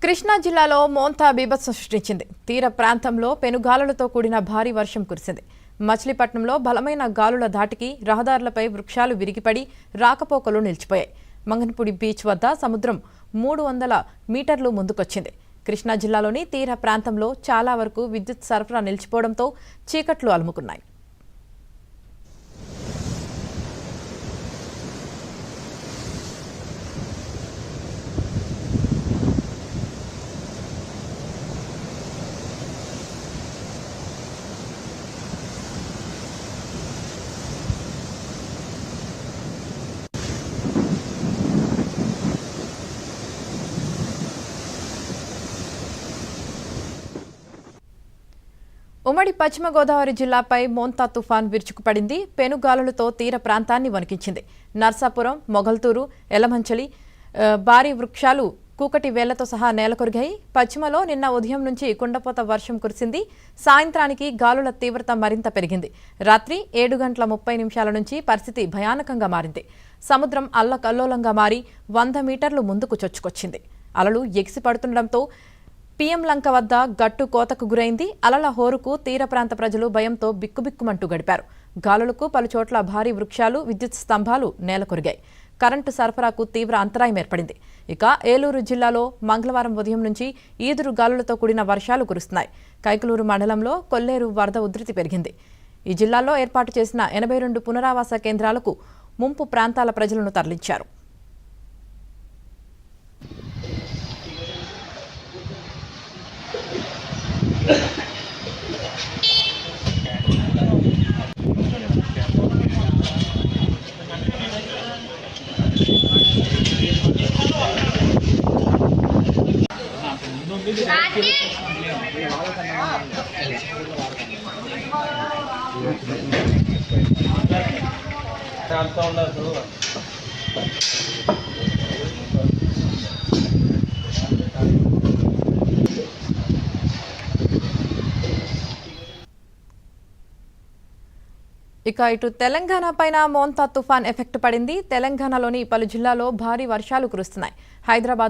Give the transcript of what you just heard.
కృష్ణా జిల్లాలో మోంతా బీభత్సం సృష్టించింది. తీర ప్రాంతంలో పెనుగాలులతో కూడిన భారీ వర్షం కురిసింది. మచిలీపట్నంలో బలమైన గాలుల ధాటికి రహదారులపై వృక్షాలు విరిగిపడి రాకపోకలు నిలిచిపోయాయి. మంగనపూడి బీచ్ వద్ద సముద్రం 300 మీటర్లు ముందుకొచ్చింది. కృష్ణా జిల్లాలోని తీర ప్రాంతంలో చాలా వరకు విద్యుత్ సరఫరా నిలిచిపోవడంతో చీకట్లు అలుముకున్నాయి. ఉమ్మడి పశ్చిమ గోదావరి జిల్లాపై మోంతా తుఫాన్ విరుచుకుపడింది. పెనుగాలులతో తీర ప్రాంతాన్ని వణికించింది. నర్సాపురం, మొగల్తూరు, ఎలమంచలి భారీ వృక్షాలు కూకటి వేళ్లతో సహా నేలకొరిగాయి. పశ్చిమలో నిన్న ఉదయం నుంచి కుండపోత వర్షం కురిసింది. సాయంత్రానికి గాలుల తీవ్రత మరింత పెరిగింది. రాత్రి 7:30 నుంచి పరిస్థితి భయానకంగా మారింది. సముద్రం అల్లకల్లోలంగా మారి 100 మీటర్లు ముందుకు చొచ్చుకొచ్చింది. అలలు ఎగిసి పడుతుండటంతో పీఎం లంక వద్ద గట్టు కోతకు గురైంది. అలల హోరుకు తీర ప్రాంత ప్రజలు భయంతో బిక్కుబిక్కుమంటూ గడిపారు. గాలులకు పలుచోట్ల భారీ వృక్షాలు, విద్యుత్ స్తంభాలు నేలకొరిగాయి. కరెంటు సరఫరాకు తీవ్ర అంతరాయం ఏర్పడింది. ఇక ఏలూరు జిల్లాలో మంగళవారం ఉదయం నుంచి ఈదురు గాలులతో కూడిన వర్షాలు కురుస్తున్నాయి. కైకలూరు మండలంలో కొల్లేరు వరద ఉధృతి పెరిగింది. ఈ జిల్లాలో ఏర్పాటు చేసిన 82 పునరావాస కేంద్రాలకు ముంపు ప్రాంతాల ప్రజలను తరలించారు. ఇక ఇటు తెలంగాణ పైన మోంతా తుఫాన్ ఎఫెక్ట్ పడింది. తెలంగాణలోని పలు జిల్లాల్లో భారీ వర్షాలు కురుస్తున్నాయి. హైదరాబాద్